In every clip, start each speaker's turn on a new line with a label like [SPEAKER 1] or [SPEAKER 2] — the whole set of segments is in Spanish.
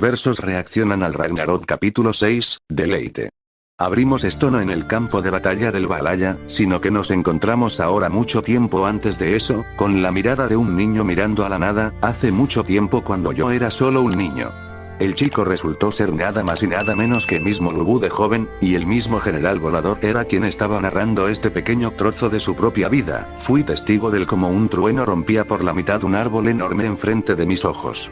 [SPEAKER 1] universos reaccionan al Ragnarok capítulo 6, deleite. Abrimos esto no en el campo de batalla del Valhalla, sino que nos encontramos ahora mucho tiempo antes de eso, con la mirada de un niño mirando a la nada, hace mucho tiempo cuando yo era solo un niño. El chico resultó ser nada más y nada menos que mismo Lu Bu de joven, y el mismo general volador era quien estaba narrando este pequeño trozo de su propia vida. Fui testigo del cómo un trueno rompía por la mitad un árbol enorme enfrente de mis ojos.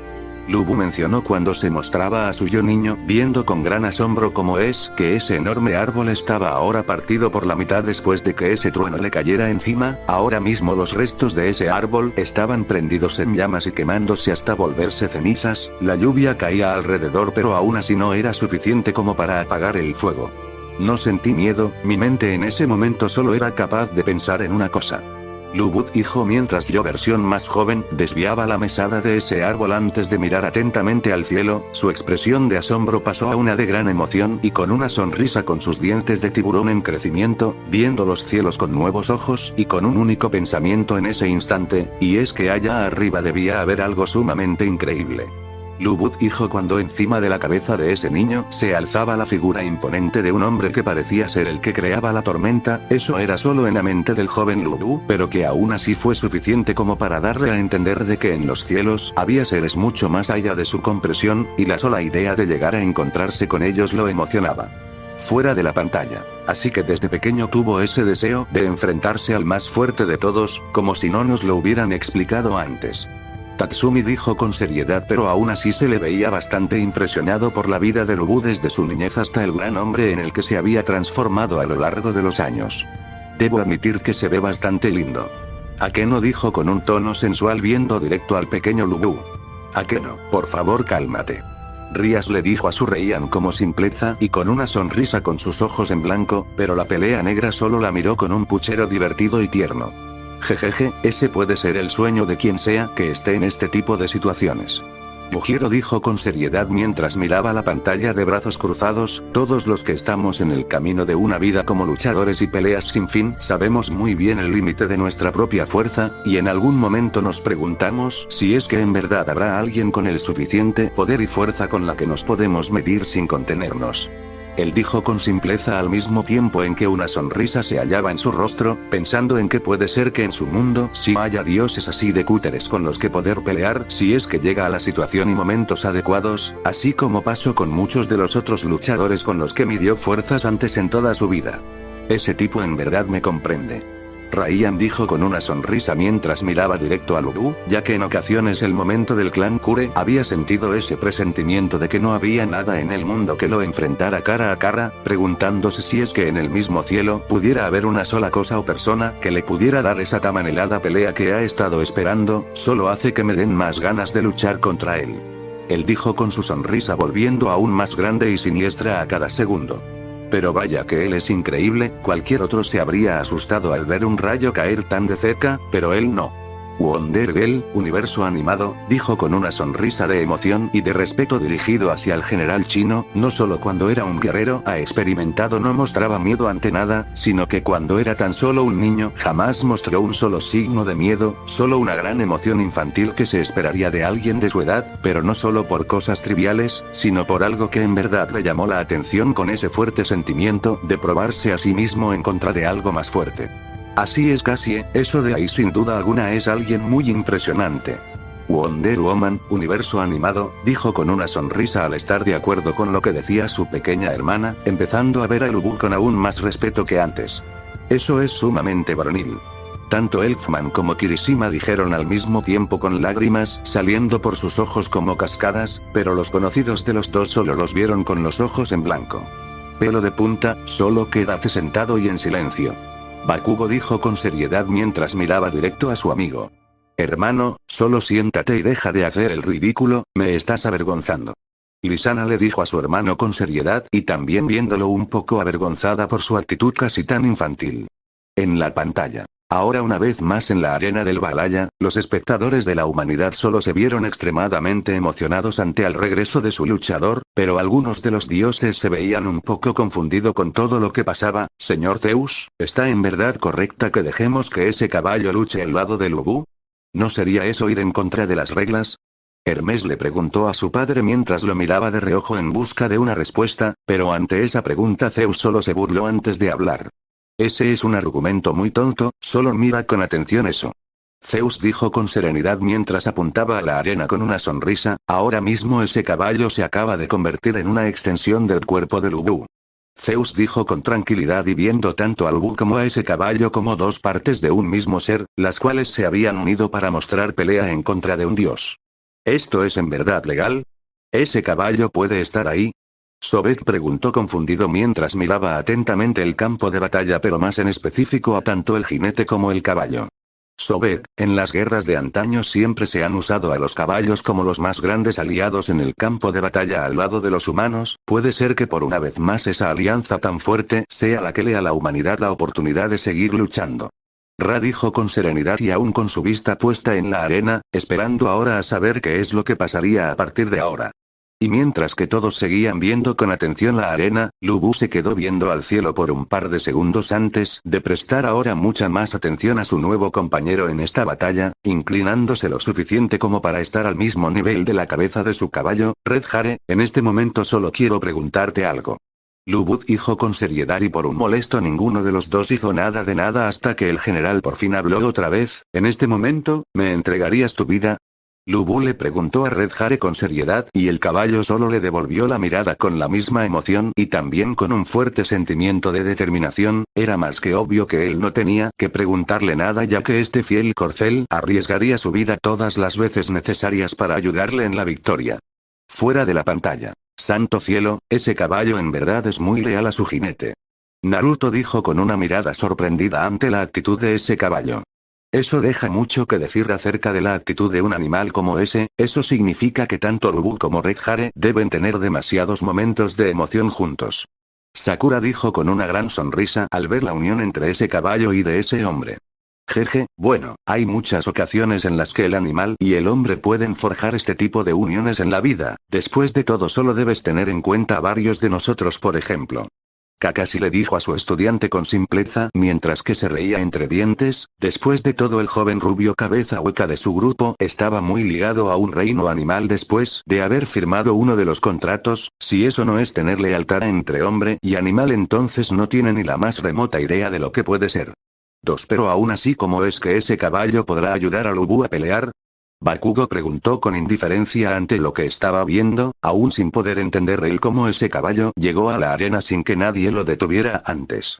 [SPEAKER 1] Lu Bu mencionó cuando se mostraba a su yo niño, viendo con gran asombro cómo es que ese enorme árbol estaba ahora partido por la mitad después de que ese trueno le cayera encima. Ahora mismo los restos de ese árbol estaban prendidos en llamas y quemándose hasta volverse cenizas. La lluvia caía alrededor, pero aún así no era suficiente como para apagar el fuego. No sentí miedo, mi mente en ese momento solo era capaz de pensar en una cosa. Lu Bu dijo mientras yo, versión más joven, desviaba la mesada de ese árbol antes de mirar atentamente al cielo. Su expresión de asombro pasó a una de gran emoción y con una sonrisa con sus dientes de tiburón en crecimiento, viendo los cielos con nuevos ojos y con un único pensamiento en ese instante, y es que allá arriba debía haber algo sumamente increíble. Lu Bu dijo cuando encima de la cabeza de ese niño se alzaba la figura imponente de un hombre que parecía ser el que creaba la tormenta. Eso era solo en la mente del joven Lu Bu, pero que aún así fue suficiente como para darle a entender de que en los cielos había seres mucho más allá de su comprensión, y la sola idea de llegar a encontrarse con ellos lo emocionaba. Fuera de la pantalla. Así que desde pequeño tuvo ese deseo de enfrentarse al más fuerte de todos, como si no nos lo hubieran explicado antes. Tatsumi dijo con seriedad, pero aún así se le veía bastante impresionado por la vida de Lu Bu desde su niñez hasta el gran hombre en el que se había transformado a lo largo de los años. Debo admitir que se ve bastante lindo. ¿A qué no?, dijo con un tono sensual viendo directo al pequeño Lu Bu. ¿A qué no? Por favor cálmate. Rías, le dijo a su Reian como simpleza y con una sonrisa con sus ojos en blanco, pero la pelea negra solo la miró con un puchero divertido y tierno. Jejeje, ese puede ser el sueño de quien sea que esté en este tipo de situaciones. Yujiro dijo con seriedad mientras miraba la pantalla de brazos cruzados. Todos los que estamos en el camino de una vida como luchadores y peleas sin fin, sabemos muy bien el límite de nuestra propia fuerza, y en algún momento nos preguntamos si es que en verdad habrá alguien con el suficiente poder y fuerza con la que nos podemos medir sin contenernos. Él dijo con simpleza al mismo tiempo en que una sonrisa se hallaba en su rostro, pensando en que puede ser que en su mundo sí haya dioses así de cúteres con los que poder pelear si es que llega a la situación y momentos adecuados, así como pasó con muchos de los otros luchadores con los que midió fuerzas antes en toda su vida. Ese tipo en verdad me comprende. Ryan dijo con una sonrisa mientras miraba directo a Lu Bu, ya que en ocasiones el momento del clan Kure había sentido ese presentimiento de que no había nada en el mundo que lo enfrentara cara a cara, preguntándose si es que en el mismo cielo pudiera haber una sola cosa o persona que le pudiera dar esa tan anhelada pelea que ha estado esperando. Solo hace que me den más ganas de luchar contra él. Él dijo con su sonrisa volviendo aún más grande y siniestra a cada segundo. Pero vaya que él es increíble, cualquier otro se habría asustado al ver un rayo caer tan de cerca, pero él no. Wonder Girl, universo animado, dijo con una sonrisa de emoción y de respeto dirigido hacia el general chino. No solo cuando era un guerrero experimentado no mostraba miedo ante nada, sino que cuando era tan solo un niño jamás mostró un solo signo de miedo, solo una gran emoción infantil que se esperaría de alguien de su edad, pero no solo por cosas triviales, sino por algo que en verdad le llamó la atención con ese fuerte sentimiento de probarse a sí mismo en contra de algo más fuerte. Así es Cassie, eso de ahí sin duda alguna es alguien muy impresionante. Wonder Woman, universo animado, dijo con una sonrisa al estar de acuerdo con lo que decía su pequeña hermana, empezando a ver a Lu Bu con aún más respeto que antes. Eso es sumamente varonil. Tanto Elfman como Kirishima dijeron al mismo tiempo con lágrimas saliendo por sus ojos como cascadas, pero los conocidos de los dos solo los vieron con los ojos en blanco. Pelo de punta, solo quédate sentado y en silencio. Bakugo dijo con seriedad mientras miraba directo a su amigo. Hermano, solo siéntate y deja de hacer el ridículo, me estás avergonzando. Lisana le dijo a su hermano con seriedad y también viéndolo un poco avergonzada por su actitud casi tan infantil. En la pantalla. Ahora una vez más en la arena del Valhalla, los espectadores de la humanidad solo se vieron extremadamente emocionados ante el regreso de su luchador, pero algunos de los dioses se veían un poco confundidos con todo lo que pasaba. Señor Zeus, ¿está en verdad correcta que dejemos que ese caballo luche al lado de Lu Bu? ¿No sería eso ir en contra de las reglas? Hermes le preguntó a su padre mientras lo miraba de reojo en busca de una respuesta, pero ante esa pregunta Zeus solo se burló antes de hablar. Ese es un argumento muy tonto, solo mira con atención eso. Zeus dijo con serenidad mientras apuntaba a la arena con una sonrisa, ahora mismo ese caballo se acaba de convertir en una extensión del cuerpo de Lubu. Zeus dijo con tranquilidad y viendo tanto a Lubu como a ese caballo como dos partes de un mismo ser, las cuales se habían unido para mostrar pelea en contra de un dios. ¿Esto es en verdad legal? ¿Ese caballo puede estar ahí? Sobek preguntó confundido mientras miraba atentamente el campo de batalla pero más en específico a tanto el jinete como el caballo. Sobek, en las guerras de antaño siempre se han usado a los caballos como los más grandes aliados en el campo de batalla al lado de los humanos, puede ser que por una vez más esa alianza tan fuerte sea la que le a la humanidad la oportunidad de seguir luchando. Ra dijo con serenidad y aún con su vista puesta en la arena, esperando ahora a saber qué es lo que pasaría a partir de ahora. Y mientras que todos seguían viendo con atención la arena, Lubu se quedó viendo al cielo por un par de segundos antes de prestar ahora mucha más atención a su nuevo compañero en esta batalla, inclinándose lo suficiente como para estar al mismo nivel de la cabeza de su caballo. Red Hare, en este momento solo quiero preguntarte algo. Lubu dijo con seriedad y por un molesto ninguno de los dos hizo nada de nada hasta que el general por fin habló otra vez, en este momento, ¿me entregarías tu vida? Lubu le preguntó a Red Hare con seriedad y el caballo solo le devolvió la mirada con la misma emoción y también con un fuerte sentimiento de determinación, era más que obvio que él no tenía que preguntarle nada ya que este fiel corcel arriesgaría su vida todas las veces necesarias para ayudarle en la victoria. Fuera de la pantalla. Santo cielo, ese caballo en verdad es muy leal a su jinete. Naruto dijo con una mirada sorprendida ante la actitud de ese caballo. Eso deja mucho que decir acerca de la actitud de un animal como ese, eso significa que tanto Lubu como Red Hare deben tener demasiados momentos de emoción juntos. Sakura dijo con una gran sonrisa al ver la unión entre ese caballo y de ese hombre. Jeje, bueno, hay muchas ocasiones en las que el animal y el hombre pueden forjar este tipo de uniones en la vida, después de todo solo debes tener en cuenta a varios de nosotros por ejemplo. Kakashi le dijo a su estudiante con simpleza mientras que se reía entre dientes, después de todo el joven rubio cabeza hueca de su grupo estaba muy ligado a un reino animal después de haber firmado uno de los contratos, si eso no es tener lealtad entre hombre y animal entonces no tiene ni la más remota idea de lo que puede ser. 2 Pero aún así ¿cómo es que ese caballo podrá ayudar a Lubu a pelear? Bakugo preguntó con indiferencia ante lo que estaba viendo, aún sin poder entender él cómo ese caballo llegó a la arena sin que nadie lo detuviera antes.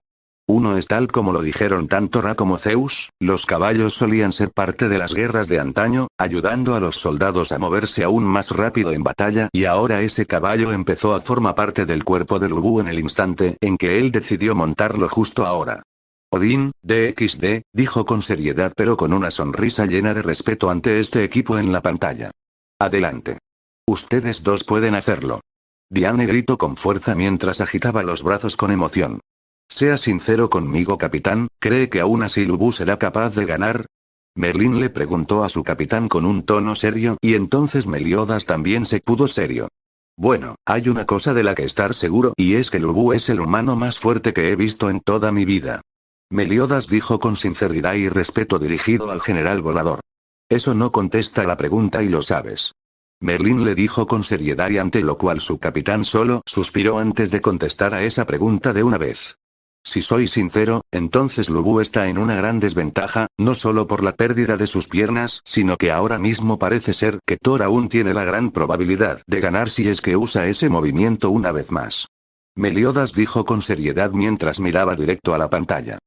[SPEAKER 1] Uno es tal como lo dijeron tanto Ra como Zeus, los caballos solían ser parte de las guerras de antaño, ayudando a los soldados a moverse aún más rápido en batalla y ahora ese caballo empezó a formar parte del cuerpo de Lubu en el instante en que él decidió montarlo justo ahora. Odín, DXD, dijo con seriedad pero con una sonrisa llena de respeto ante este equipo en la pantalla. Adelante. Ustedes dos pueden hacerlo. Diane gritó con fuerza mientras agitaba los brazos con emoción. Sea sincero conmigo capitán, ¿cree que aún así Lubu será capaz de ganar? Merlín le preguntó a su capitán con un tono serio y entonces Meliodas también se puso serio. Bueno, hay una cosa de la que estar seguro y es que Lubu es el humano más fuerte que he visto en toda mi vida. Meliodas dijo con sinceridad y respeto dirigido al general volador. Eso no contesta la pregunta y lo sabes. Merlín le dijo con seriedad y ante lo cual su capitán solo suspiró antes de contestar a esa pregunta de una vez. Si soy sincero, entonces Lubu está en una gran desventaja, no solo por la pérdida de sus piernas, sino que ahora mismo parece ser que Thor aún tiene la gran probabilidad de ganar si es que usa ese movimiento una vez más. Meliodas dijo con seriedad mientras miraba directo a la pantalla.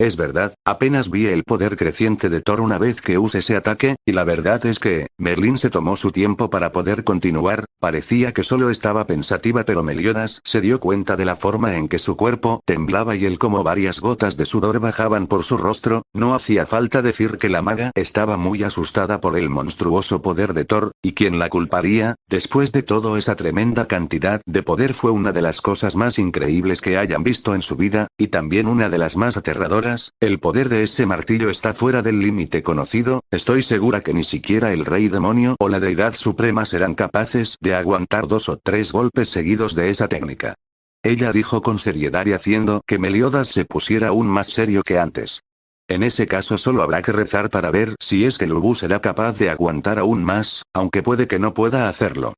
[SPEAKER 1] Es verdad, apenas vi el poder creciente de Thor una vez que use ese ataque, y la verdad es que, Merlín se tomó su tiempo para poder continuar, parecía que solo estaba pensativa pero Meliodas se dio cuenta de la forma en que su cuerpo temblaba y el cómo varias gotas de sudor bajaban por su rostro, no hacía falta decir que la maga estaba muy asustada por el monstruoso poder de Thor, y ¿quién la culparía? Después de todo esa tremenda cantidad de poder fue una de las cosas más increíbles que hayan visto en su vida, y también una de las más aterradoras. El poder de ese martillo está fuera del límite conocido, estoy segura que ni siquiera el rey demonio o la deidad suprema serán capaces de aguantar 2 o 3 golpes seguidos de esa técnica. Ella dijo con seriedad y haciendo que Meliodas se pusiera aún más serio que antes. En ese caso solo habrá que rezar para ver si es que Lu será capaz de aguantar aún más, aunque puede que no pueda hacerlo.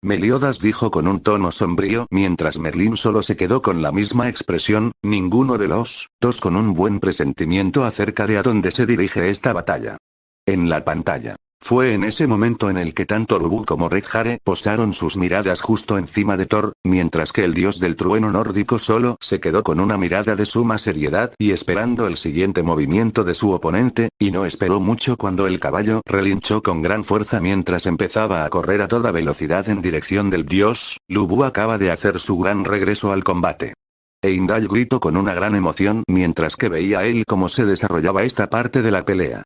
[SPEAKER 1] Meliodas dijo con un tono sombrío mientras Merlín solo se quedó con la misma expresión, ninguno de los dos con un buen presentimiento acerca de a dónde se dirige esta batalla. En la pantalla. Fue en ese momento en el que tanto Lu como Redjare posaron sus miradas justo encima de Thor, mientras que el dios del trueno nórdico solo se quedó con una mirada de suma seriedad y esperando el siguiente movimiento de su oponente, y no esperó mucho cuando el caballo relinchó con gran fuerza mientras empezaba a correr a toda velocidad en dirección del dios. Lu acaba de hacer su gran regreso al combate. Heimdall gritó con una gran emoción mientras que veía a él cómo se desarrollaba esta parte de la pelea.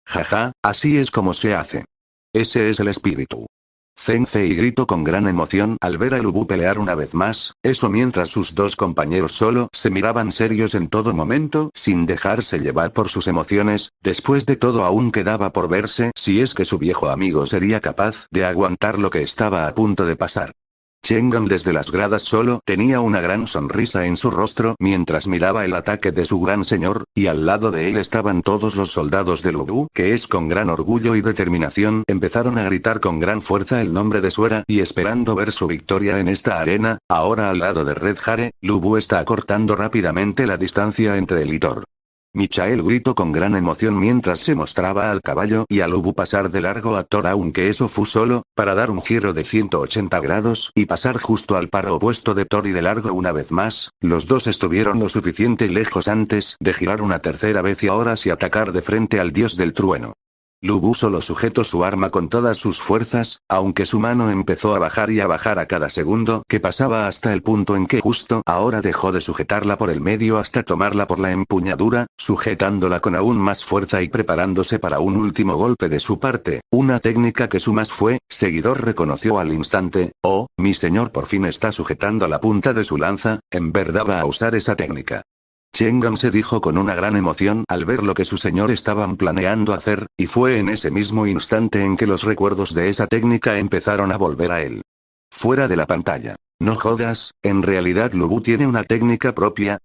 [SPEAKER 1] Jaja, así es como se hace. Ese es el espíritu. Zheng-Fei gritó con gran emoción al ver a Lu pelear una vez más, eso mientras sus dos compañeros solo se miraban serios en todo momento sin dejarse llevar por sus emociones. Después de todo aún quedaba por verse si es que su viejo amigo sería capaz de aguantar lo que estaba a punto de pasar. Chang'e desde las gradas solo tenía una gran sonrisa en su rostro mientras miraba el ataque de su gran señor, y al lado de él estaban todos los soldados de Lu que con gran orgullo y determinación empezaron a gritar con gran fuerza el nombre de Suera y esperando ver su victoria en esta arena. Ahora al lado de Redjare, Lu está acortando rápidamente la distancia entre él y Thor. Michael gritó con gran emoción mientras se mostraba al caballo y a Lu pasar de largo a Thor aunque eso fue solo, para dar un giro de 180 grados y pasar justo al par opuesto de Thor y de largo una vez más. Los dos estuvieron lo suficiente lejos antes de girar una tercera vez y ahora sí atacar de frente al dios del trueno. Lu solo sujetó su arma con todas sus fuerzas, aunque su mano empezó a bajar y a bajar a cada segundo que pasaba hasta el punto en que justo ahora dejó de sujetarla por el medio hasta tomarla por la empuñadura, sujetándola con aún más fuerza y preparándose para un último golpe de su parte, una técnica que su más fue, seguidor reconoció al instante. Oh, mi señor por fin está sujetando la punta de su lanza, en verdad va a usar esa técnica. Chang'e se dijo con una gran emoción al ver lo que su señor estaban planeando hacer, y fue en ese mismo instante en que los recuerdos de esa técnica empezaron a volver a él. Fuera de la pantalla. No jodas, ¿en realidad Lu tiene una técnica propia?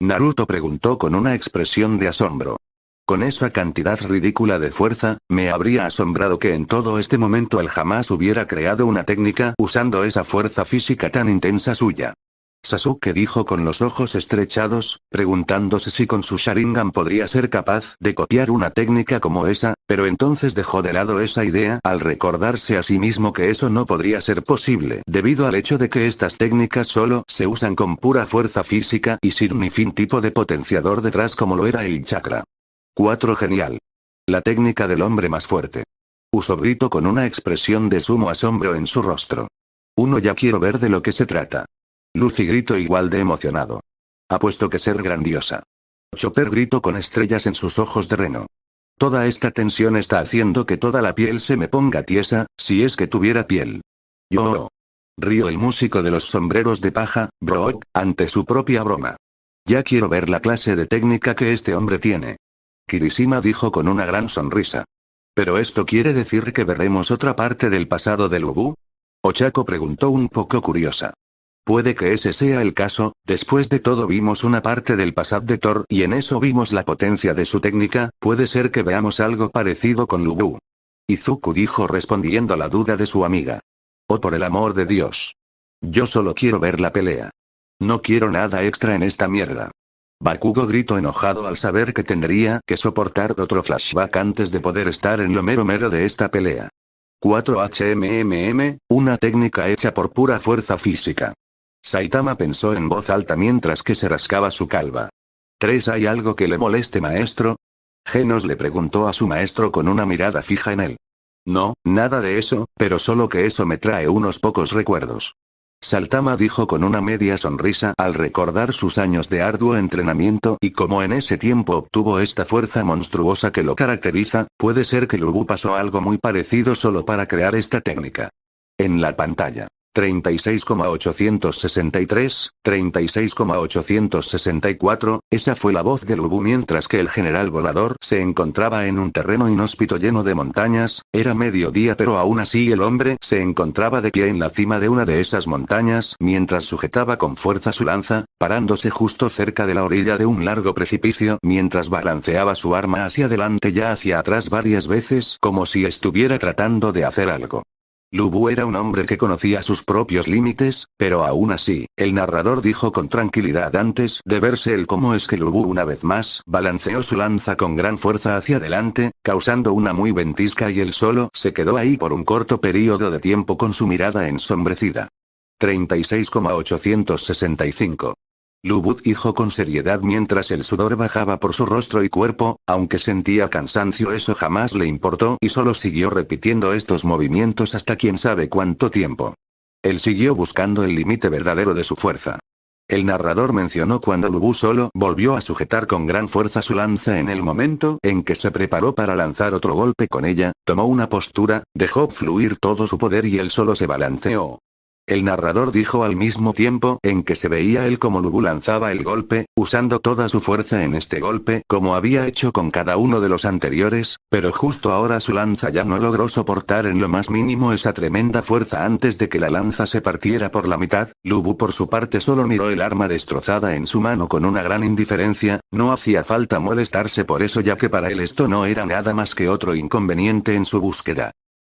[SPEAKER 1] Naruto preguntó con una expresión de asombro. Con esa cantidad ridícula de fuerza, me habría asombrado que en todo este momento él jamás hubiera creado una técnica usando esa fuerza física tan intensa suya. Sasuke dijo con los ojos estrechados, preguntándose si con su Sharingan podría ser capaz de copiar una técnica como esa, pero entonces dejó de lado esa idea al recordarse a sí mismo que eso no podría ser posible debido al hecho de que estas técnicas solo se usan con pura fuerza física y sin ni fin tipo de potenciador detrás como lo era el chakra. 4. Genial. La técnica del hombre más fuerte. Uso gritó con una expresión de sumo asombro en su rostro. 1. Ya quiero ver de lo que se trata. Luffy gritó igual de emocionado. Apuesto que ser grandiosa. Chopper gritó con estrellas en sus ojos de reno. Toda esta tensión está haciendo que toda la piel se me ponga tiesa, si es que tuviera piel. Yo. Río el músico de los sombreros de paja, Brock, ante su propia broma. Ya quiero ver la clase de técnica que este hombre tiene. Kirishima dijo con una gran sonrisa. ¿Pero esto quiere decir que veremos otra parte del pasado de Lu? Ochako preguntó un poco curiosa. Puede que ese sea el caso, después de todo vimos una parte del pasado de Thor y en eso vimos la potencia de su técnica, puede ser que veamos algo parecido con Lu. Izuku dijo respondiendo a la duda de su amiga. Oh por el amor de Dios. Yo solo quiero ver la pelea. No quiero nada extra en esta mierda. Bakugo gritó enojado al saber que tendría que soportar otro flashback antes de poder estar en lo mero mero de esta pelea. 4. HMMM, una técnica hecha por pura fuerza física. Saitama pensó en voz alta mientras que se rascaba su calva. 3. ¿Hay algo que le moleste, maestro? Genos le preguntó a su maestro con una mirada fija en él. No, nada de eso, pero solo que eso me trae unos pocos recuerdos. Saitama dijo con una media sonrisa al recordar sus años de arduo entrenamiento y cómo en ese tiempo obtuvo esta fuerza monstruosa que lo caracteriza, puede ser que Lu pasó algo muy parecido solo para crear esta técnica. En la pantalla. 36,863, 36,864, esa fue la voz de Lubu mientras que el general volador se encontraba en un terreno inhóspito lleno de montañas. Era mediodía pero aún así el hombre se encontraba de pie en la cima de una de esas montañas mientras sujetaba con fuerza su lanza, parándose justo cerca de la orilla de un largo precipicio mientras balanceaba su arma hacia adelante y hacia atrás varias veces como si estuviera tratando de hacer algo. Lubu era un hombre que conocía sus propios límites, pero aún así, el narrador dijo con tranquilidad antes de verse el cómo es que Lubu una vez más balanceó su lanza con gran fuerza hacia adelante, causando una muy ventisca y él solo se quedó ahí por un corto periodo de tiempo con su mirada ensombrecida. 36,865. Lubu dijo con seriedad mientras el sudor bajaba por su rostro y cuerpo, aunque sentía cansancio eso jamás le importó y solo siguió repitiendo estos movimientos hasta quién sabe cuánto tiempo. Él siguió buscando el límite verdadero de su fuerza. El narrador mencionó cuando Lubu solo volvió a sujetar con gran fuerza su lanza en el momento en que se preparó para lanzar otro golpe con ella, tomó una postura, dejó fluir todo su poder y él solo se balanceó. El narrador dijo al mismo tiempo en que se veía él como Lubu lanzaba el golpe, usando toda su fuerza en este golpe como había hecho con cada uno de los anteriores, pero justo ahora su lanza ya no logró soportar en lo más mínimo esa tremenda fuerza antes de que la lanza se partiera por la mitad. Lubu por su parte solo miró el arma destrozada en su mano con una gran indiferencia, no hacía falta molestarse por eso ya que para él esto no era nada más que otro inconveniente en su búsqueda.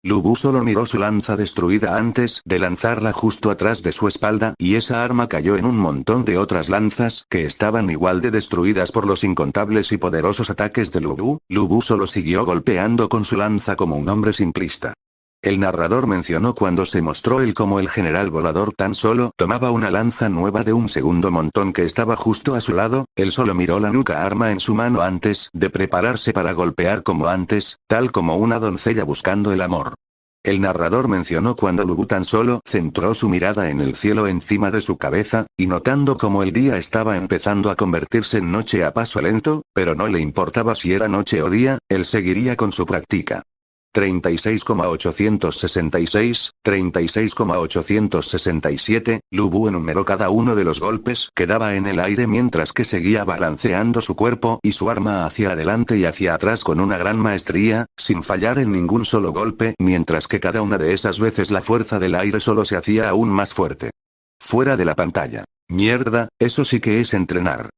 [SPEAKER 1] Lubu solo miró su lanza destruida antes de lanzarla justo atrás de su espalda y esa arma cayó en un montón de otras lanzas que estaban igual de destruidas por los incontables y poderosos ataques de Lubu. Lubu solo siguió golpeando con su lanza como un hombre simplista. El narrador mencionó cuando se mostró él como el general volador tan solo tomaba una lanza nueva de un segundo montón que estaba justo a su lado, él solo miró la nuca arma en su mano antes de prepararse para golpear como antes, tal como una doncella buscando el amor. El narrador mencionó cuando Lubu tan solo centró su mirada en el cielo encima de su cabeza, y notando como el día estaba empezando a convertirse en noche a paso lento, pero no le importaba si era noche o día, él seguiría con su práctica. 36,866, 36,867, Lubu enumeró cada uno de los golpes que daba en el aire mientras que seguía balanceando su cuerpo y su arma hacia adelante y hacia atrás con una gran maestría, sin fallar en ningún solo golpe, mientras que cada una de esas veces la fuerza del aire solo se hacía aún más fuerte. Fuera de la pantalla. Mierda, eso sí que es entrenar.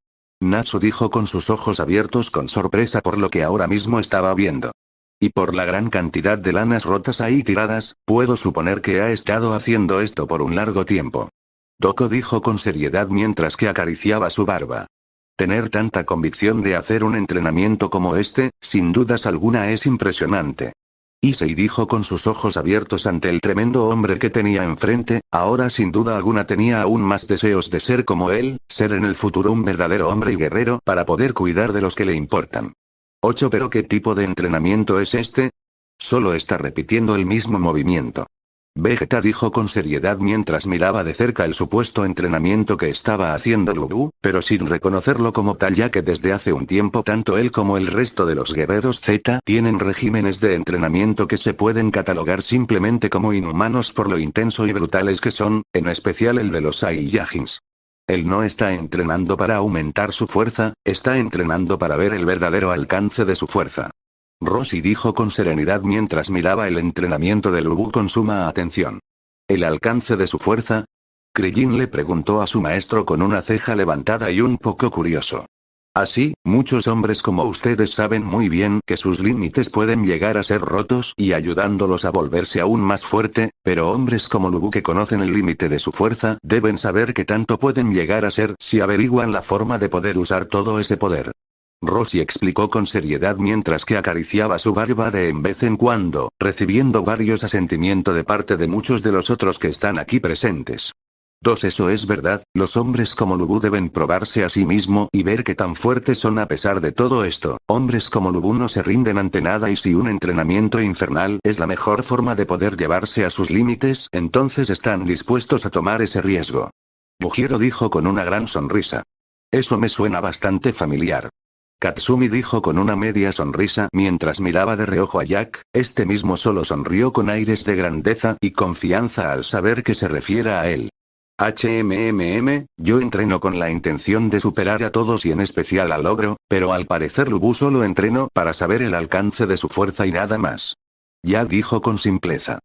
[SPEAKER 1] Natsu dijo con sus ojos abiertos con sorpresa por lo que ahora mismo estaba viendo. Y por la gran cantidad de lanas rotas ahí tiradas, puedo suponer que ha estado haciendo esto por un largo tiempo. Doko dijo con seriedad mientras que acariciaba su barba. Tener tanta convicción de hacer un entrenamiento como este, sin dudas alguna es impresionante. Issei dijo con sus ojos abiertos ante el tremendo hombre que tenía enfrente, ahora sin duda alguna tenía aún más deseos de ser como él, ser en el futuro un verdadero hombre y guerrero para poder cuidar de los que le importan. 8. ¿Pero qué tipo de entrenamiento es este? Solo está repitiendo el mismo movimiento. Vegeta dijo con seriedad mientras miraba de cerca el supuesto entrenamiento que estaba haciendo Lubu, pero sin reconocerlo como tal ya que desde hace un tiempo tanto él como el resto de los guerreros Z tienen regímenes de entrenamiento que se pueden catalogar simplemente como inhumanos por lo intenso y brutales que son, en especial el de los Saiyajins. Él no está entrenando para aumentar su fuerza, está entrenando para ver el verdadero alcance de su fuerza. Roshi dijo con serenidad mientras miraba el entrenamiento de Lubu con suma atención. ¿El alcance de su fuerza? Krillin le preguntó a su maestro con una ceja levantada y un poco curioso. Así, muchos hombres como ustedes saben muy bien que sus límites pueden llegar a ser rotos y ayudándolos a volverse aún más fuerte, pero hombres como Lubu que conocen el límite de su fuerza deben saber qué tanto pueden llegar a ser si averiguan la forma de poder usar todo ese poder. Roshi explicó con seriedad mientras que acariciaba su barba de en vez en cuando, recibiendo varios asentimientos de parte de muchos de los otros que están aquí presentes. 2. Eso es verdad, los hombres como Lubu deben probarse a sí mismo y ver qué tan fuertes son a pesar de todo esto. Hombres como Lubu no se rinden ante nada y si un entrenamiento infernal es la mejor forma de poder llevarse a sus límites, entonces están dispuestos a tomar ese riesgo. Bujiro dijo con una gran sonrisa. Eso me suena bastante familiar. Katsumi dijo con una media sonrisa mientras miraba de reojo a Jack, este mismo solo sonrió con aires de grandeza y confianza al saber que se refiere a él. Yo entreno con la intención de superar a todos y en especial al ogro, pero al parecer Lubu solo entrenó para saber el alcance de su fuerza y nada más. Jack dijo con simpleza.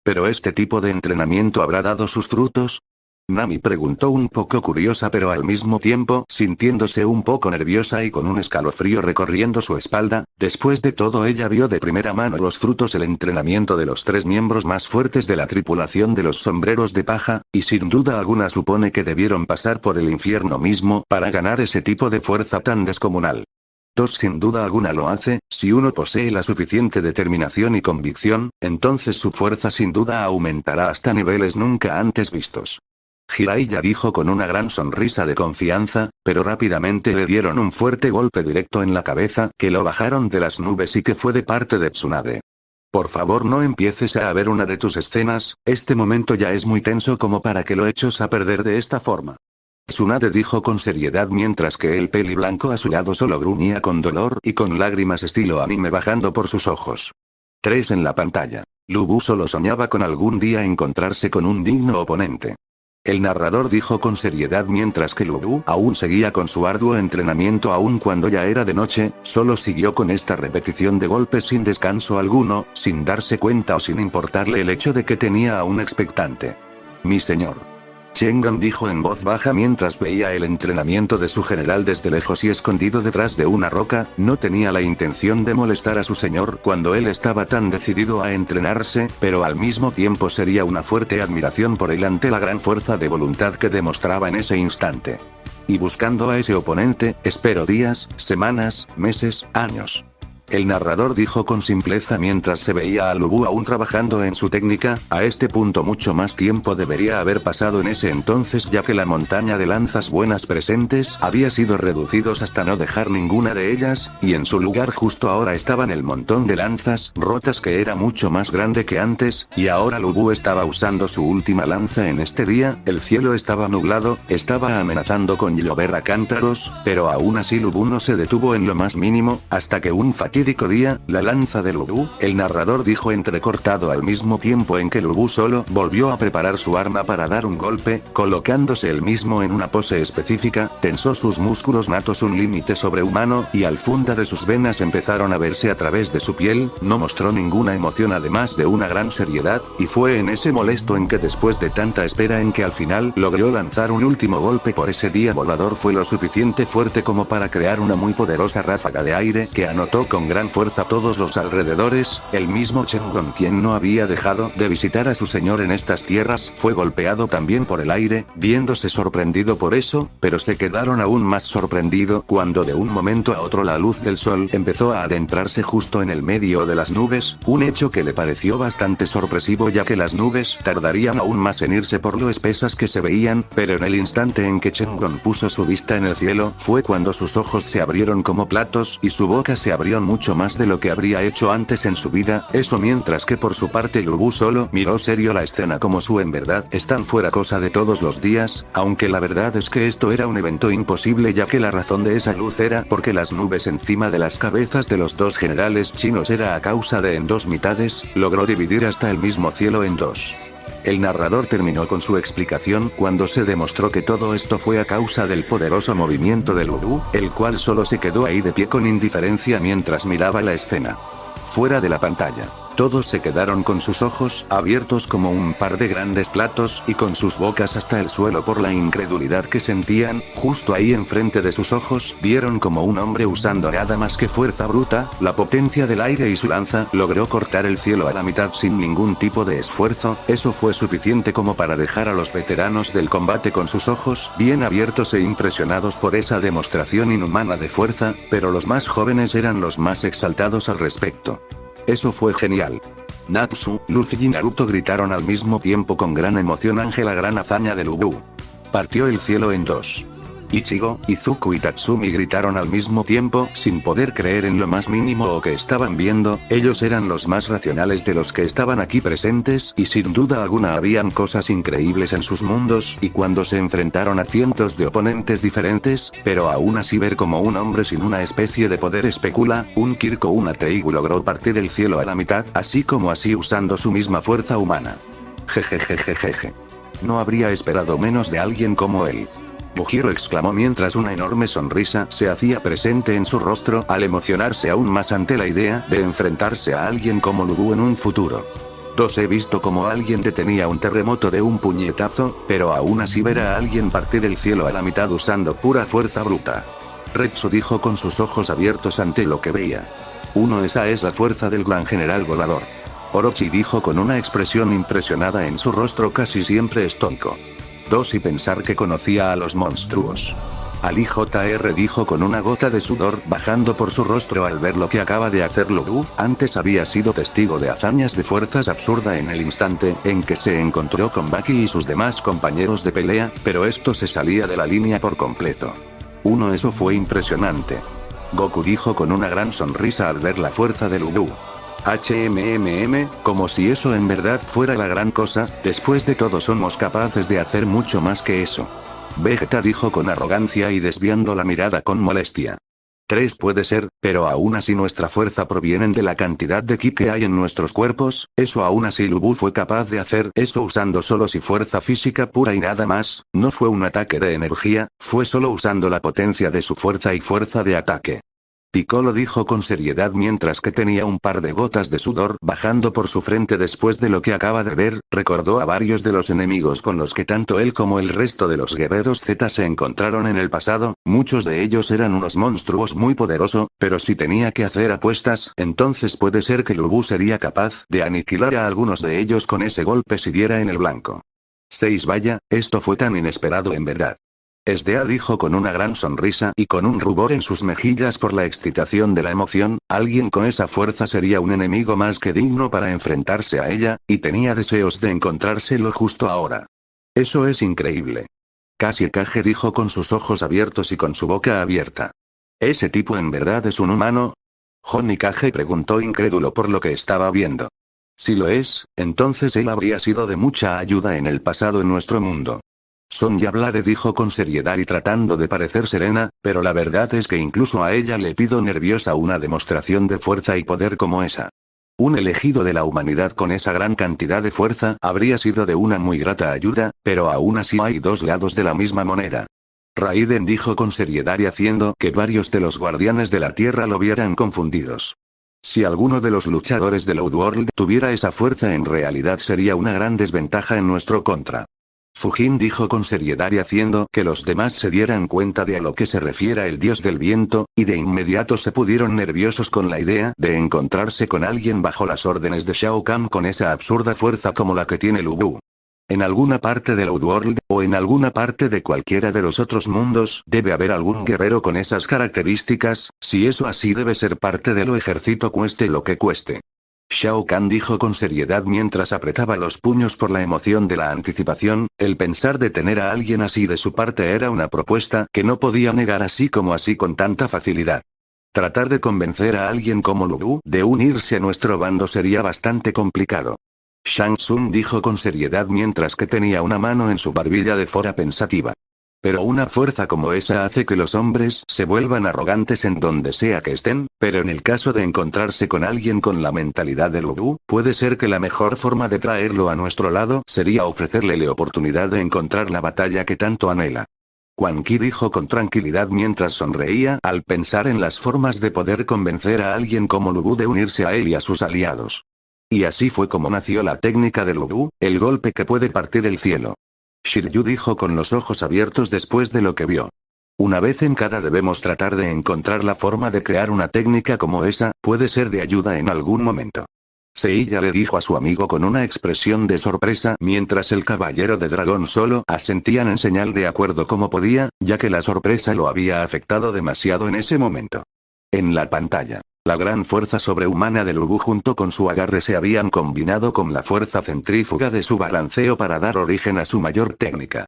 [SPEAKER 1] ¿Pero este tipo de entrenamiento habrá dado sus frutos? Nami preguntó un poco curiosa pero al mismo tiempo sintiéndose un poco nerviosa y con un escalofrío recorriendo su espalda. Después de todo ella vio de primera mano los frutos el entrenamiento de los 3 miembros más fuertes de la tripulación de los sombreros de paja, y sin duda alguna supone que debieron pasar por el infierno mismo para ganar ese tipo de fuerza tan descomunal. 2 Sin duda alguna lo hace, si uno posee la suficiente determinación y convicción, entonces su fuerza sin duda aumentará hasta niveles nunca antes vistos. Jiraiya dijo con una gran sonrisa de confianza, pero rápidamente le dieron un fuerte golpe directo en la cabeza que lo bajaron de las nubes y que fue de parte de Tsunade. Por favor no empieces a ver una de tus escenas, este momento ya es muy tenso como para que lo eches a perder de esta forma. Tsunade dijo con seriedad mientras que el peli blanco a su lado solo gruñía con dolor y con lágrimas estilo anime bajando por sus ojos. 3 En la pantalla. Lubu solo soñaba con algún día encontrarse con un digno oponente. El narrador dijo con seriedad mientras que Lubu aún seguía con su arduo entrenamiento aun cuando ya era de noche, solo siguió con esta repetición de golpes sin descanso alguno, sin darse cuenta o sin importarle el hecho de que tenía a un expectante. Mi señor. Shengon dijo en voz baja mientras veía el entrenamiento de su general desde lejos y escondido detrás de una roca, no tenía la intención de molestar a su señor cuando él estaba tan decidido a entrenarse, pero al mismo tiempo sería una fuerte admiración por él ante la gran fuerza de voluntad que demostraba en ese instante. Y buscando a ese oponente, espero días, semanas, meses, años. El narrador dijo con simpleza mientras se veía a Lubu aún trabajando en su técnica, a este punto mucho más tiempo debería haber pasado en ese entonces ya que la montaña de lanzas buenas presentes había sido reducidos hasta no dejar ninguna de ellas, y en su lugar justo ahora estaban el montón de lanzas rotas que era mucho más grande que antes, y ahora Lubu estaba usando su última lanza en este día, el cielo estaba nublado, estaba amenazando con llover a cántaros, pero aún así Lubu no se detuvo en lo más mínimo, hasta que un fatídico día, la lanza de Lubu, el narrador dijo entrecortado al mismo tiempo en que Lubu solo volvió a preparar su arma para dar un golpe, colocándose él mismo en una pose específica, tensó sus músculos natos un límite sobrehumano y al funda de sus venas empezaron a verse a través de su piel, no mostró ninguna emoción además de una gran seriedad, y fue en ese molesto en que después de tanta espera en que al final logró lanzar un último golpe por ese día volador fue lo suficiente fuerte como para crear una muy poderosa ráfaga de aire que anotó con gran fuerza todos los alrededores. El mismo Shengon, quien no había dejado de visitar a su señor en estas tierras, fue golpeado también por el aire, viéndose sorprendido por eso, pero se quedaron aún más sorprendido cuando de un momento a otro la luz del sol empezó a adentrarse justo en el medio de las nubes, un hecho que le pareció bastante sorpresivo ya que las nubes tardarían aún más en irse por lo espesas que se veían, pero en el instante en que Shengon puso su vista en el cielo fue cuando sus ojos se abrieron como platos y su boca se abrió mucho más de lo que habría hecho antes en su vida, eso mientras que por su parte Lubu solo miró serio la escena como su en verdad están fuera cosa de todos los días, aunque la verdad es que esto era un evento imposible ya que la razón de esa luz era porque las nubes encima de las cabezas de los 2 generales chinos era a causa de en 2 mitades, logró dividir hasta el mismo cielo en 2. El narrador terminó con su explicación cuando se demostró que todo esto fue a causa del poderoso movimiento de Lubu, el cual solo se quedó ahí de pie con indiferencia mientras miraba la escena. Fuera de la pantalla, todos se quedaron con sus ojos abiertos como un par de grandes platos y con sus bocas hasta el suelo por la incredulidad que sentían. Justo ahí enfrente de sus ojos vieron como un hombre usando nada más que fuerza bruta, la potencia del aire y su lanza logró cortar el cielo a la mitad sin ningún tipo de esfuerzo. Eso fue suficiente como para dejar a los veteranos del combate con sus ojos bien abiertos e impresionados por esa demostración inhumana de fuerza, pero los más jóvenes eran los más exaltados al respecto. Eso fue genial. Natsu, Luffy y Naruto gritaron al mismo tiempo con gran emoción ante la gran hazaña de Lubu. Partió el cielo en 2. Ichigo, Izuku y Tatsumi gritaron al mismo tiempo, sin poder creer en lo más mínimo o que estaban viendo. Ellos eran los más racionales de los que estaban aquí presentes, y sin duda alguna habían cosas increíbles en sus mundos, y cuando se enfrentaron a cientos de oponentes diferentes, pero aún así ver como un hombre sin una especie de poder especula, un Kirko una Teigu logró partir el cielo a la mitad, así como así usando su misma fuerza humana. Jejejejejeje. No habría esperado menos de alguien como él. Bujiro exclamó mientras una enorme sonrisa se hacía presente en su rostro al emocionarse aún más ante la idea de enfrentarse a alguien como Lubu en un futuro. He visto como alguien detenía un terremoto de un puñetazo, pero aún así ver a alguien partir el cielo a la mitad usando pura fuerza bruta. Retsu dijo con sus ojos abiertos ante lo que veía. Esa es la fuerza del gran general volador. Orochi dijo con una expresión impresionada en su rostro casi siempre estoico. Y pensar que conocía a los monstruos. Ali Jr. dijo con una gota de sudor bajando por su rostro al ver lo que acaba de hacer Lubu. Antes había sido testigo de hazañas de fuerzas absurda en el instante en que se encontró con Baki y sus demás compañeros de pelea, pero esto se salía de la línea por completo. Eso fue impresionante. Goku dijo con una gran sonrisa al ver la fuerza de Lubu. Como si eso en verdad fuera la gran cosa, después de todo somos capaces de hacer mucho más que eso. Vegeta dijo con arrogancia y desviando la mirada con molestia. 3 puede ser, pero aún así nuestra fuerza proviene de la cantidad de ki que hay en nuestros cuerpos, eso aún así Lubu fue capaz de hacer eso usando solo si fuerza física pura y nada más, no fue un ataque de energía, fue solo usando la potencia de su fuerza y fuerza de ataque. Piccolo dijo con seriedad mientras que tenía un par de gotas de sudor bajando por su frente después de lo que acaba de ver, recordó a varios de los enemigos con los que tanto él como el resto de los guerreros Z se encontraron en el pasado, muchos de ellos eran unos monstruos muy poderosos, pero si tenía que hacer apuestas, entonces puede ser que Lubu sería capaz de aniquilar a algunos de ellos con ese golpe si diera en el blanco. 6 Vaya, esto fue tan inesperado en verdad. SDA dijo con una gran sonrisa y con un rubor en sus mejillas por la excitación de la emoción, alguien con esa fuerza sería un enemigo más que digno para enfrentarse a ella, y tenía deseos de encontrárselo justo ahora. Eso es increíble. Kage dijo con sus ojos abiertos y con su boca abierta. ¿Ese tipo en verdad es un humano? Kage preguntó incrédulo por lo que estaba viendo. Si lo es, entonces él habría sido de mucha ayuda en el pasado en nuestro mundo. Sonya Blade dijo con seriedad y tratando de parecer serena, pero la verdad es que incluso a ella le pido nerviosa una demostración de fuerza y poder como esa. Un elegido de la humanidad con esa gran cantidad de fuerza habría sido de una muy grata ayuda, pero aún así hay dos lados de la misma moneda. Raiden dijo con seriedad y haciendo que varios de los guardianes de la tierra lo vieran confundidos. Si alguno de los luchadores de Outworld tuviera esa fuerza en realidad sería una gran desventaja en nuestro contra. Fujin dijo con seriedad y haciendo que los demás se dieran cuenta de a lo que se refiere el dios del viento, y de inmediato se pusieron nerviosos con la idea de encontrarse con alguien bajo las órdenes de Shao Kahn con esa absurda fuerza como la que tiene Lubu. En alguna parte del Outworld, o en alguna parte de cualquiera de los otros mundos, debe haber algún guerrero con esas características, si eso así debe ser parte de lo ejército cueste lo que cueste. Shao Kahn dijo con seriedad mientras apretaba los puños por la emoción de la anticipación, el pensar de tener a alguien así de su parte era una propuesta que no podía negar así como así con tanta facilidad. Tratar de convencer a alguien como Lubu de unirse a nuestro bando sería bastante complicado. Shang Tsung dijo con seriedad mientras que tenía una mano en su barbilla de forma pensativa. Pero una fuerza como esa hace que los hombres se vuelvan arrogantes en donde sea que estén, pero en el caso de encontrarse con alguien con la mentalidad de Lubu, puede ser que la mejor forma de traerlo a nuestro lado sería ofrecerle la oportunidad de encontrar la batalla que tanto anhela. Quan Ki dijo con tranquilidad mientras sonreía al pensar en las formas de poder convencer a alguien como Lubu de unirse a él y a sus aliados. Y así fue como nació la técnica de Lubu, el golpe que puede partir el cielo. Shiryu dijo con los ojos abiertos después de lo que vio. Una vez en cada debemos tratar de encontrar la forma de crear una técnica como esa, puede ser de ayuda en algún momento. Seiya le dijo a su amigo con una expresión de sorpresa mientras el caballero de dragón solo asentían en señal de acuerdo como podía, ya que la sorpresa lo había afectado demasiado en ese momento. En la pantalla. La gran fuerza sobrehumana de Lubu junto con su agarre se habían combinado con la fuerza centrífuga de su balanceo para dar origen a su mayor técnica.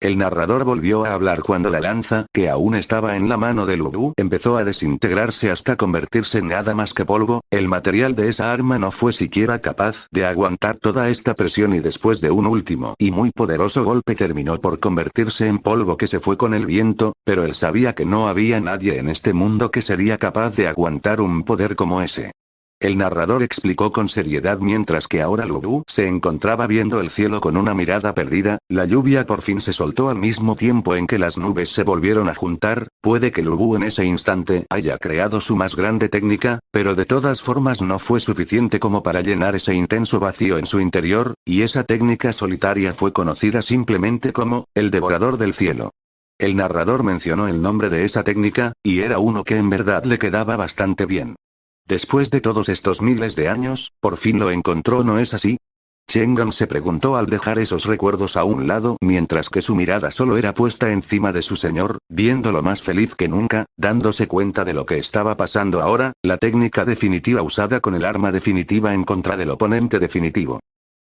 [SPEAKER 1] El narrador volvió a hablar cuando la lanza, que aún estaba en la mano de Lu Bu, empezó a desintegrarse hasta convertirse en nada más que polvo. El material de esa arma no fue siquiera capaz de aguantar toda esta presión y después de un último y muy poderoso golpe terminó por convertirse en polvo que se fue con el viento, pero él sabía que no había nadie en este mundo que sería capaz de aguantar un poder como ese. El narrador explicó con seriedad mientras que ahora Lu Bu se encontraba viendo el cielo con una mirada perdida. La lluvia por fin se soltó al mismo tiempo en que las nubes se volvieron a juntar. Puede que Lu Bu en ese instante haya creado su más grande técnica, pero de todas formas no fue suficiente como para llenar ese intenso vacío en su interior, y esa técnica solitaria fue conocida simplemente como el Devorador del Cielo. El narrador mencionó el nombre de esa técnica, y era uno que en verdad le quedaba bastante bien. Después de todos estos miles de años, por fin lo encontró, ¿no es así? Shengon se preguntó al dejar esos recuerdos a un lado mientras que su mirada solo era puesta encima de su señor, viéndolo más feliz que nunca, dándose cuenta de lo que estaba pasando ahora, la técnica definitiva usada con el arma definitiva en contra del oponente definitivo.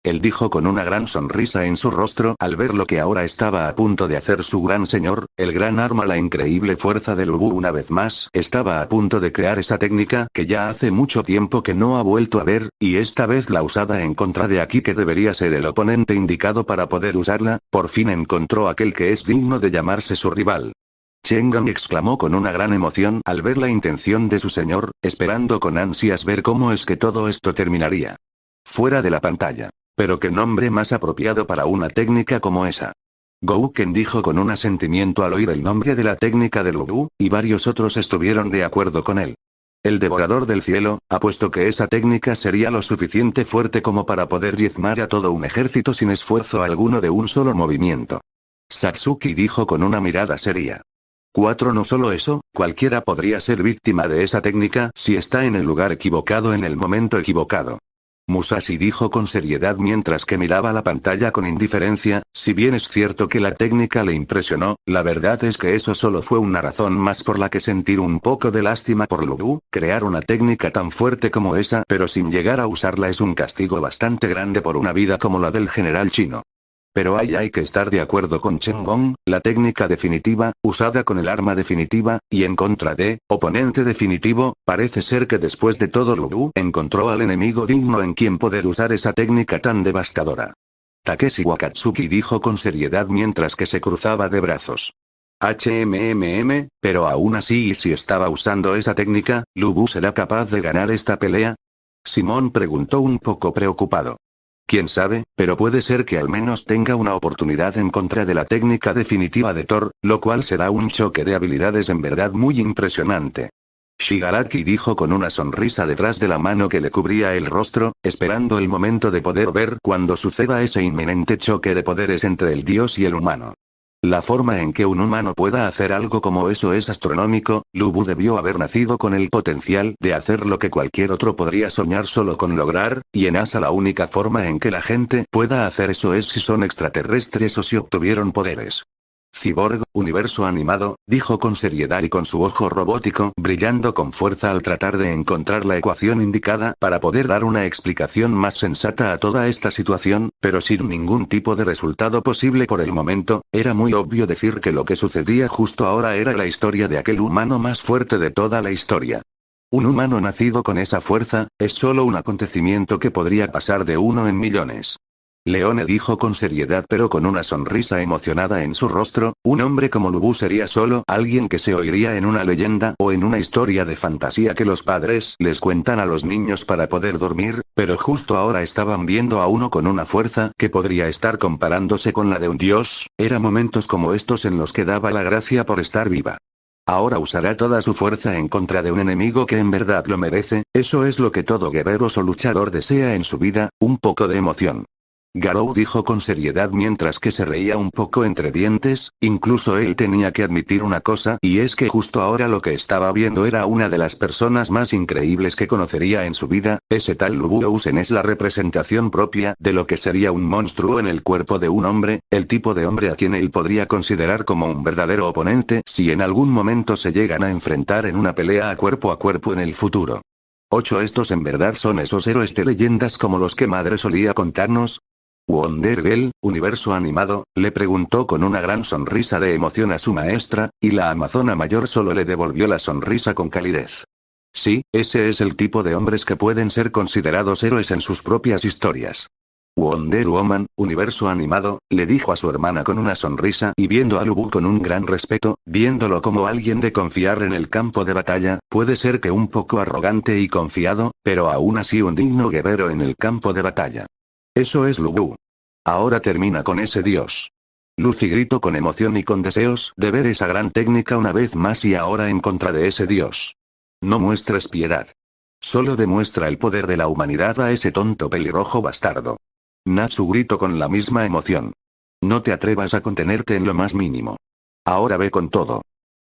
[SPEAKER 1] Él dijo con una gran sonrisa en su rostro al ver lo que ahora estaba a punto de hacer su gran señor, el gran arma, la increíble fuerza de Lu Bu una vez más estaba a punto de crear esa técnica que ya hace mucho tiempo que no ha vuelto a ver, y esta vez la usada en contra de aquí que debería ser el oponente indicado para poder usarla. Por fin encontró aquel que es digno de llamarse su rival. Shengon exclamó con una gran emoción al ver la intención de su señor, esperando con ansias ver cómo es que todo esto terminaría. Fuera de la pantalla. Pero qué nombre más apropiado para una técnica como esa. Gouken dijo con un asentimiento al oír el nombre de la técnica de Lu Bu, y varios otros estuvieron de acuerdo con él. El Devorador del Cielo, apuesto que esa técnica sería lo suficiente fuerte como para poder diezmar a todo un ejército sin esfuerzo alguno de un solo movimiento. Satsuki dijo con una mirada seria. 4. No solo eso, cualquiera podría ser víctima de esa técnica si está en el lugar equivocado en el momento equivocado. Musashi dijo con seriedad mientras que miraba la pantalla con indiferencia. Si bien es cierto que la técnica le impresionó, la verdad es que eso solo fue una razón más por la que sentir un poco de lástima por Lu Bu. Crear una técnica tan fuerte como esa pero sin llegar a usarla es un castigo bastante grande por una vida como la del general chino. Pero ahí hay que estar de acuerdo con Shengon, la técnica definitiva, usada con el arma definitiva, y en contra de, oponente definitivo, parece ser que después de todo Lu Bu encontró al enemigo digno en quien poder usar esa técnica tan devastadora. Takeshi Wakatsuki dijo con seriedad mientras que se cruzaba de brazos. Pero aún así, ¿y si estaba usando esa técnica, Lu Bu será capaz de ganar esta pelea? Simón preguntó un poco preocupado. Quién sabe, pero puede ser que al menos tenga una oportunidad en contra de la técnica definitiva de Thor, lo cual será un choque de habilidades en verdad muy impresionante. Shigaraki dijo con una sonrisa detrás de la mano que le cubría el rostro, esperando el momento de poder ver cuando suceda ese inminente choque de poderes entre el dios y el humano. La forma en que un humano pueda hacer algo como eso es astronómico. Lu Bu debió haber nacido con el potencial de hacer lo que cualquier otro podría soñar solo con lograr, y en Asa la única forma en que la gente pueda hacer eso es si son extraterrestres o si obtuvieron poderes. Cyborg, universo animado, dijo con seriedad y con su ojo robótico brillando con fuerza al tratar de encontrar la ecuación indicada para poder dar una explicación más sensata a toda esta situación, pero sin ningún tipo de resultado posible por el momento. Era muy obvio decir que lo que sucedía justo ahora era la historia de aquel humano más fuerte de toda la historia. Un humano nacido con esa fuerza, es solo un acontecimiento que podría pasar de 1 en millones. Leone dijo con seriedad pero con una sonrisa emocionada en su rostro, un hombre como Lu Bu sería solo alguien que se oiría en una leyenda o en una historia de fantasía que los padres les cuentan a los niños para poder dormir, pero justo ahora estaban viendo a uno con una fuerza que podría estar comparándose con la de un dios. Era momentos como estos en los que daba la gracia por estar viva. Ahora usará toda su fuerza en contra de un enemigo que en verdad lo merece. Eso es lo que todo guerrero o luchador desea en su vida, un poco de emoción. Garou dijo con seriedad mientras que se reía un poco entre dientes. Incluso él tenía que admitir una cosa, y es que justo ahora lo que estaba viendo era una de las personas más increíbles que conocería en su vida. Ese tal Lu Bu Ousen es la representación propia de lo que sería un monstruo en el cuerpo de un hombre, el tipo de hombre a quien él podría considerar como un verdadero oponente si en algún momento se llegan a enfrentar en una pelea a cuerpo en el futuro. 8. Estos en verdad son esos héroes de leyendas como los que madre solía contarnos. Wonder Girl, universo animado, le preguntó con una gran sonrisa de emoción a su maestra, y la amazona mayor solo le devolvió la sonrisa con calidez. Sí, ese es el tipo de hombres que pueden ser considerados héroes en sus propias historias. Wonder Woman, universo animado, le dijo a su hermana con una sonrisa y viendo a Lubu con un gran respeto, viéndolo como alguien de confiar en el campo de batalla, puede ser que un poco arrogante y confiado, pero aún así un digno guerrero en el campo de batalla. Eso es Lubu. Ahora termina con ese dios. Luffy gritó con emoción y con deseos de ver esa gran técnica una vez más y ahora en contra de ese dios. No muestres piedad. Solo demuestra el poder de la humanidad a ese tonto pelirrojo bastardo. Natsu gritó con la misma emoción. No te atrevas a contenerte en lo más mínimo. Ahora ve con todo.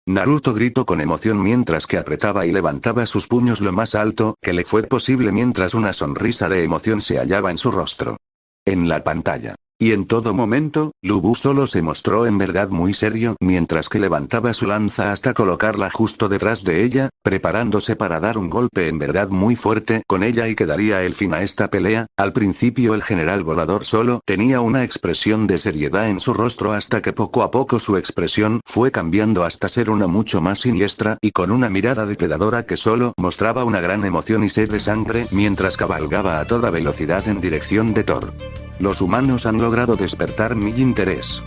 [SPEAKER 1] Naruto gritó con emoción mientras que apretaba y levantaba sus puños lo más alto que le fue posible mientras una sonrisa de emoción se hallaba en su rostro. En la pantalla. Y en todo momento, Lubu solo se mostró en verdad muy serio mientras que levantaba su lanza hasta colocarla justo detrás de ella, preparándose para dar un golpe en verdad muy fuerte con ella y que daría el fin a esta pelea. Al principio el general volador solo tenía una expresión de seriedad en su rostro hasta que poco a poco su expresión fue cambiando hasta ser una mucho más siniestra y con una mirada depredadora que solo mostraba una gran emoción y sed de sangre mientras cabalgaba a toda velocidad en dirección de Thor. Los humanos han logrado despertar mi interés.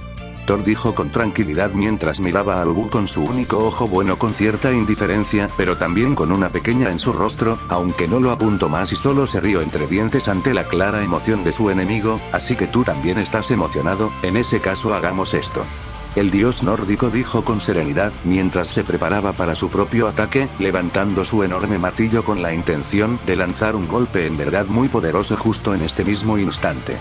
[SPEAKER 1] Thor dijo con tranquilidad mientras miraba a Lubu con su único ojo bueno con cierta indiferencia, pero también con una pequeña en su rostro, aunque no lo apuntó más y solo se rió entre dientes ante la clara emoción de su enemigo. Así que tú también estás emocionado, en ese caso hagamos esto. El dios nórdico dijo con serenidad mientras se preparaba para su propio ataque, levantando su enorme martillo con la intención de lanzar un golpe en verdad muy poderoso justo en este mismo instante.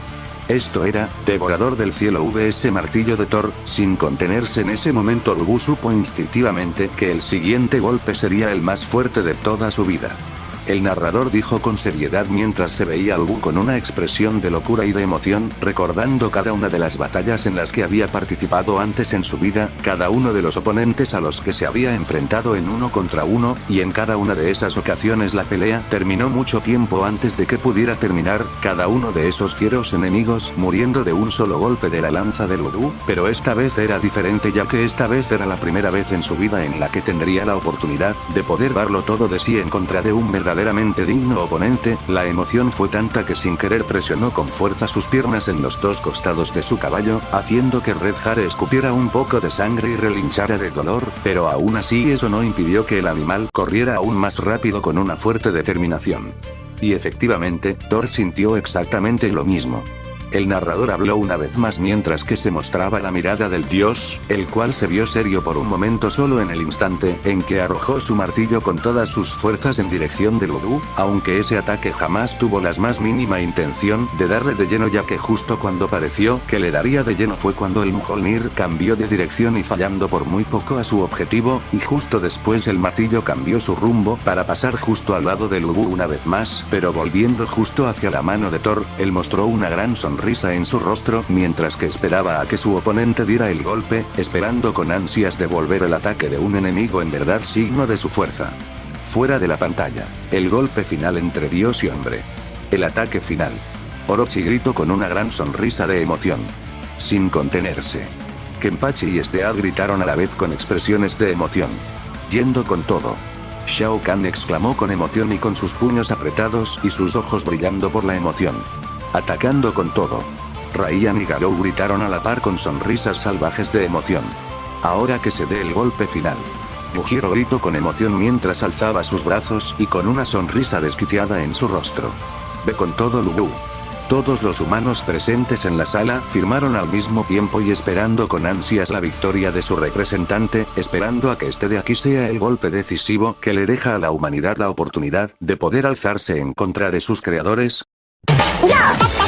[SPEAKER 1] Esto era, Devorador del Cielo vs martillo de Thor. Sin contenerse en ese momento Lubu supo instintivamente que el siguiente golpe sería el más fuerte de toda su vida. El narrador dijo con seriedad mientras se veía a Lubu con una expresión de locura y de emoción, recordando cada una de las batallas en las que había participado antes en su vida, cada uno de los oponentes a los que se había enfrentado en 1 contra 1, y en cada una de esas ocasiones la pelea terminó mucho tiempo antes de que pudiera terminar, cada uno de esos fieros enemigos muriendo de un solo golpe de la lanza de Lubu, pero esta vez era diferente ya que esta vez era la primera vez en su vida en la que tendría la oportunidad de poder darlo todo de sí en contra de un verdaderamente digno oponente. La emoción fue tanta que sin querer presionó con fuerza sus piernas en los dos costados de su caballo, haciendo que Red Hare escupiera un poco de sangre y relinchara de dolor, pero aún así eso no impidió que el animal corriera aún más rápido con una fuerte determinación. Y efectivamente, Thor sintió exactamente lo mismo. El narrador habló una vez más mientras que se mostraba la mirada del dios, el cual se vio serio por un momento solo en el instante en que arrojó su martillo con todas sus fuerzas en dirección de Lubu, aunque ese ataque jamás tuvo la más mínima intención de darle de lleno ya que justo cuando pareció que le daría de lleno fue cuando el Mjolnir cambió de dirección y fallando por muy poco a su objetivo, y justo después el martillo cambió su rumbo para pasar justo al lado de Lubu una vez más, pero volviendo justo hacia la mano de Thor. Él mostró una gran sonrisa en su rostro mientras que esperaba a que su oponente diera el golpe, esperando con ansias de volver el ataque de un enemigo en verdad signo de su fuerza. Fuera de la pantalla, el golpe final entre dios y hombre. El ataque final. Orochi gritó con una gran sonrisa de emoción. Sin contenerse. Kenpachi y Stead gritaron a la vez con expresiones de emoción. Yendo con todo. Shao Kahn exclamó con emoción y con sus puños apretados y sus ojos brillando por la emoción. Atacando con todo. Ryan y Garou gritaron a la par con sonrisas salvajes de emoción. Ahora que se dé el golpe final. Yujiro gritó con emoción mientras alzaba sus brazos y con una sonrisa desquiciada en su rostro. Ve con todo Lubu. Todos los humanos presentes en la sala firmaron al mismo tiempo y esperando con ansias la victoria de su representante, esperando a que este de aquí sea el golpe decisivo que le deja a la humanidad la oportunidad de poder alzarse en contra de sus creadores.
[SPEAKER 2] Yo,